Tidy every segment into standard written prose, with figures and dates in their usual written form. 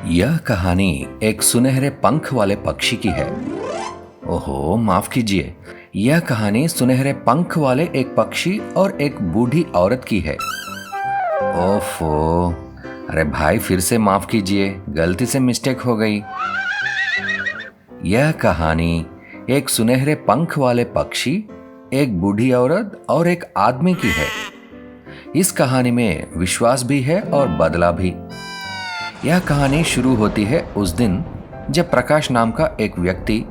यह कहानी एक सुनहरे पंख वाले पक्षी की है। ओहो, माफ कीजिए, यह कहानी सुनहरे पंख वाले एक पक्षी और एक बूढ़ी औरत की है। ओफो, अरे भाई फिर से माफ कीजिए, गलती से मिस्टेक हो गई। यह कहानी एक सुनहरे पंख वाले पक्षी, एक बूढ़ी औरत और एक आदमी की है। इस कहानी में विश्वास भी है और बदला भी। यह कहानी शुरू होती है उस दिन जब प्रकाश नाम का एक व्यक्ति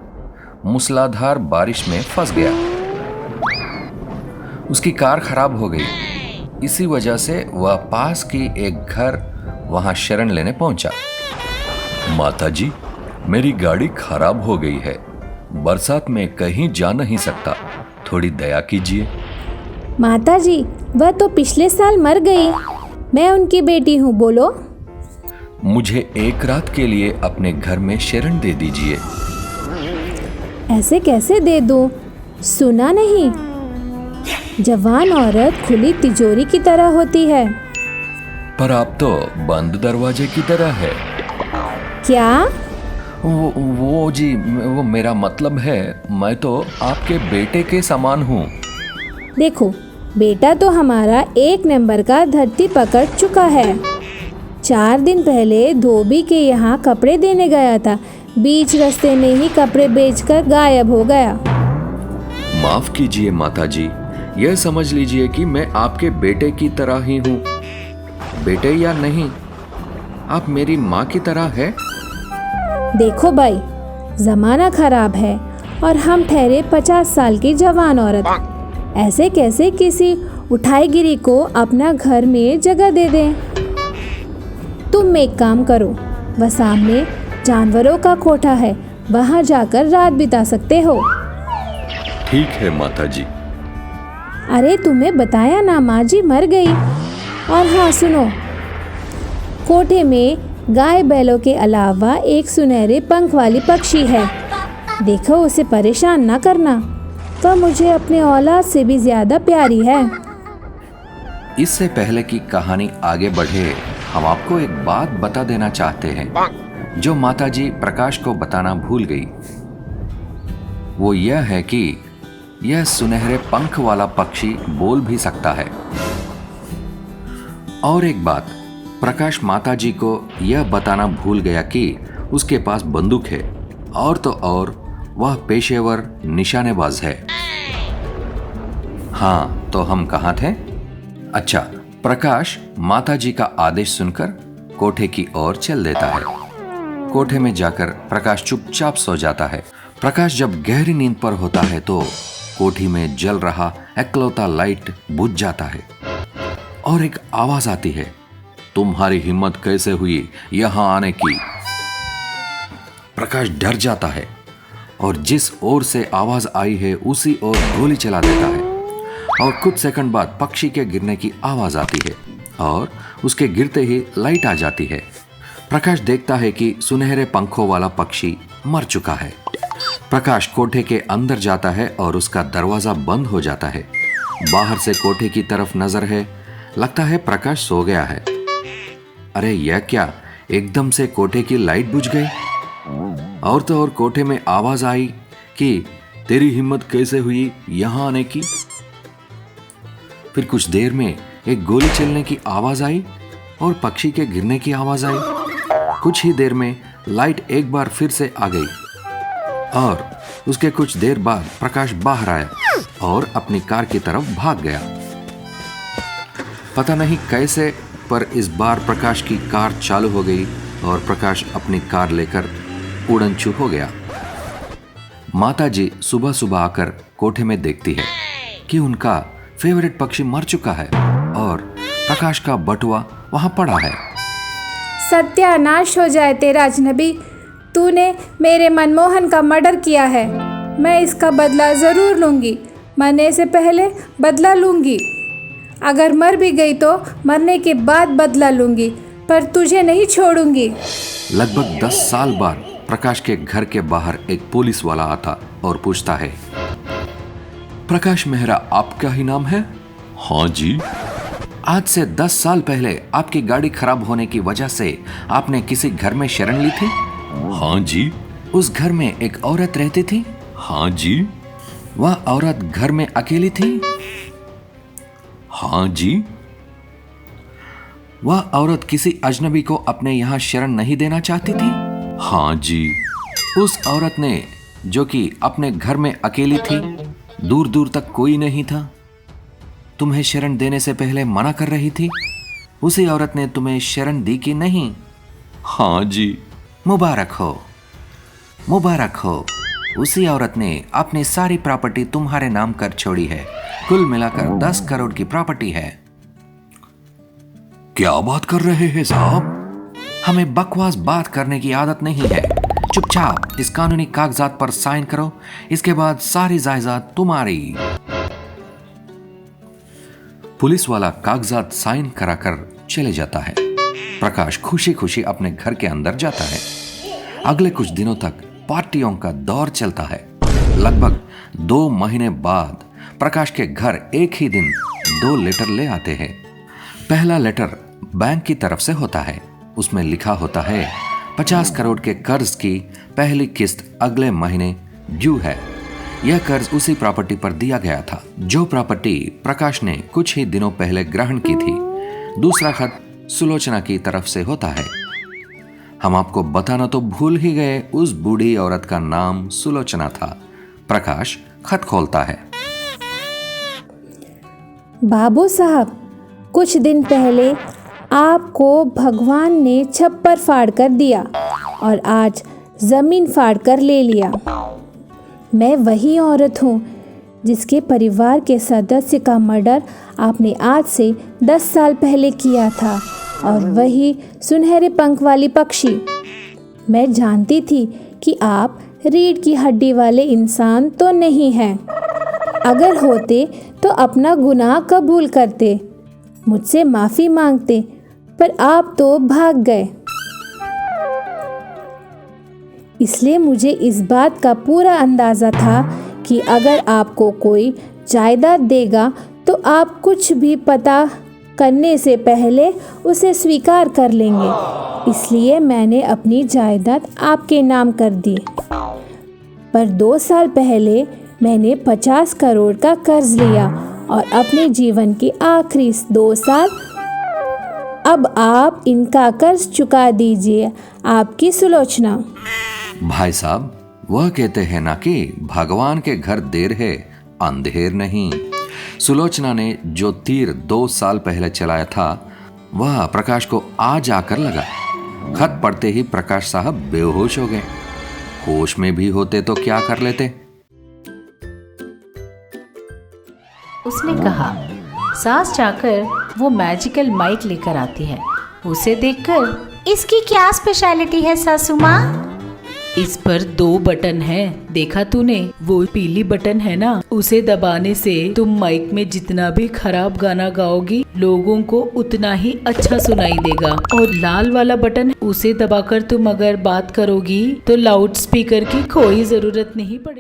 मूसलाधार बारिश में फंस गया। उसकी कार खराब हो गई। इसी वजह से वह पास की एक घर वहां शरण लेने पहुंचा। माताजी, मेरी गाड़ी खराब हो गई है, बरसात में कहीं जा नहीं सकता, थोड़ी दया कीजिए। माताजी, वह तो पिछले साल मर गई। मैं उनकी बेटी हूँ, बोलो। मुझे एक रात के लिए अपने घर में शरण दे दीजिए। ऐसे कैसे दे दूँ? सुना नहीं, जवान औरत खुली तिजोरी की तरह होती है। पर आप तो बंद दरवाजे की तरह है। क्या? वो जी, वो मेरा मतलब है, मैं तो आपके बेटे के समान हूँ। देखो, बेटा तो हमारा एक नंबर का धरती पकड़ चुका है। 4 दिन पहले धोबी के यहाँ कपड़े देने गया था, बीच रास्ते में ही कपड़े बेचकर गायब हो गया। माफ कीजिए माताजी, यह समझ लीजिए कि मैं आपके बेटे की तरह ही हूँ। बेटे या नहीं, आप मेरी माँ की तरह है। देखो भाई, जमाना खराब है और हम ठहरे 50 साल की जवान औरत। ऐसे कैसे किसी उठाईगिरी को अपना घर में जगह दे दें? तुम एक काम करो, वह सामने जानवरों का कोठा है, वहां जाकर रात बिता सकते हो। ठीक है माताजी। अरे तुम्हें बताया ना, माँ जी मर गई। और हाँ सुनो, कोठे में गाय बैलों के अलावा एक सुनहरे पंख वाली पक्षी है। देखो, उसे परेशान ना करना, वह मुझे अपने औलाद से भी ज्यादा प्यारी है। इससे पहले कि कहानी आगे बढ़े, हम आपको एक बात बता देना चाहते हैं जो माताजी प्रकाश को बताना भूल गई। वो यह है कि यह सुनहरे पंख वाला पक्षी बोल भी सकता है। और एक बात, प्रकाश माताजी को यह बताना भूल गया कि उसके पास बंदूक है, और तो और वह पेशेवर निशानेबाज है। हाँ, तो हम कहाँ थे? अच्छा, प्रकाश माताजी का आदेश सुनकर कोठे की ओर चल देता है। कोठे में जाकर प्रकाश चुपचाप सो जाता है। प्रकाश जब गहरी नींद पर होता है तो कोठी में जल रहा इकलौता लाइट बुझ जाता है और एक आवाज आती है, तुम्हारी हिम्मत कैसे हुई यहां आने की? प्रकाश डर जाता है और जिस ओर से आवाज आई है उसी ओर गोली चला देता है। और कुछ सेकंड बाद पक्षी के गिरने की आवाज आती है और उसके गिरते ही लाइट आ जाती है। प्रकाश देखता है कि सुनहरे पंखों वाला पक्षी मर चुका है। प्रकाश कोठे के अंदर जाता है और उसका दरवाजा बंद हो जाता है। बाहर से कोठे की तरफ नजर है, लगता है प्रकाश सो गया है। अरे यह क्या, एकदम से कोठे की लाइट बुझ गई। और तो और कोठे में आवाज आई कि तेरी हिम्मत कैसे हुई यहां आने की? फिर कुछ देर में एक गोली चलने की आवाज आई और पक्षी के गिरने की आवाज आई। कुछ ही देर में लाइट एक बार फिर से आ गई और उसके कुछ देर बाद प्रकाश बाहर आया और अपनी कार की तरफ भाग गया। पता नहीं कैसे, पर इस बार प्रकाश की कार चालू हो गई और प्रकाश अपनी कार लेकर उड़नछू हो गया। माताजी सुबह सुबह आकर कोठे में देखती है कि उनका फेवरेट पक्षी मर चुका है और प्रकाश का बटुआ वहां पड़ा है। सत्यानाश हो जाए तेरा अजनबी, तूने मेरे मनमोहन का मर्डर किया है। मैं इसका बदला जरूर लूंगी, मरने से पहले बदला लूंगी। अगर मर भी गई तो मरने के बाद बदला लूंगी, पर तुझे नहीं छोड़ूंगी। लगभग 10 साल बाद प्रकाश के घर के बाहर एक पुलिस वाला आता और पूछता है, प्रकाश मेहरा आपका ही नाम है? हाँ जी। आज से 10 साल पहले आपकी गाड़ी खराब होने की वजह से आपने किसी घर में शरण ली थी? हाँ जी। उस घर में एक औरत रहती थी? हाँ जी। वह औरत घर में अकेली थी? हाँ जी। वह औरत किसी अजनबी को अपने यहाँ शरण नहीं देना चाहती थी? हाँ जी। उस औरत ने जो कि अपने घर में अकेली थी, दूर दूर तक कोई नहीं था, तुम्हें शरण देने से पहले मना कर रही थी, उसी औरत ने तुम्हें शरण दी कि नहीं? हाँ जी। मुबारक हो, मुबारक हो। उसी औरत ने अपनी सारी प्रॉपर्टी तुम्हारे नाम कर छोड़ी है। कुल मिलाकर 10 करोड़ की प्रॉपर्टी है। क्या बात कर रहे हैं साहब? हमें बकवास बात करने की आदत नहीं है। चुपचाप इस कानूनी कागजात पर साइन करो, इसके बाद सारी जायदाद तुम्हारी। पुलिस वाला कागजात साइन कराकर चले जाता है। प्रकाश खुशी खुशी अपने घर के अंदर जाता है। अगले कुछ दिनों तक पार्टियों का दौर चलता है। लगभग 2 महीने बाद प्रकाश के घर एक ही दिन 2 लेटर ले आते हैं। पहला लेटर बैंक की तरफ से होता है। उसमें लिखा होता है 50 करोड़ के कर्ज की पहली किस्त अगले महीने ड्यू है। यह कर्ज उसी प्रॉपर्टी पर दिया गया था जो प्रॉपर्टी प्रकाश ने कुछ ही दिनों पहले ग्रहण की थी। दूसरा खत सुलोचना की तरफ से होता है। हम आपको बताना तो भूल ही गए, उस बूढ़ी औरत का नाम सुलोचना था। प्रकाश खत खोलता है। बाबू साहब, कुछ दिन पहले आपको भगवान ने छप्पर फाड़ कर दिया और आज जमीन फाड़ कर ले लिया। मैं वही औरत हूँ जिसके परिवार के सदस्य का मर्डर आपने आज से 10 साल पहले किया था, और वही सुनहरे पंख वाली पक्षी। मैं जानती थी कि आप रीढ़ की हड्डी वाले इंसान तो नहीं हैं। अगर होते तो अपना गुनाह कबूल करते, मुझसे माफ़ी मांगते, पर आप तो भाग गए। इसलिए मुझे इस बात का पूरा अंदाज़ा था कि अगर आपको कोई जायदाद देगा तो आप कुछ भी पता करने से पहले उसे स्वीकार कर लेंगे। इसलिए मैंने अपनी जायदाद आपके नाम कर दी। पर 2 साल पहले मैंने 50 करोड़ का कर्ज लिया और अपने जीवन के आखिरी 2 साल, अब आप इनका कर्ज चुका दीजिए। आपकी सुलोचना। भाई साहब, वह कहते हैं ना कि भगवान के घर देर है अंधेर नहीं। सुलोचना ने जो तीर 2 साल पहले चलाया था वह प्रकाश को आज आकर लगा। खत पढ़ते ही प्रकाश साहब बेहोश हो गए। होश में भी होते तो क्या कर लेते। उसने कहा। सास जाकर वो मैजिकल माइक लेकर आती है। उसे देखकर, इसकी क्या स्पेशलिटी है सासू माँ? इस पर 2 बटन हैं, देखा तूने? वो पीली बटन है ना, उसे दबाने से तुम माइक में जितना भी खराब गाना गाओगी लोगों को उतना ही अच्छा सुनाई देगा। और लाल वाला बटन, उसे दबाकर तुम अगर बात करोगी तो लाउड स्पीकर की कोई जरूरत नहीं पड़ेगी।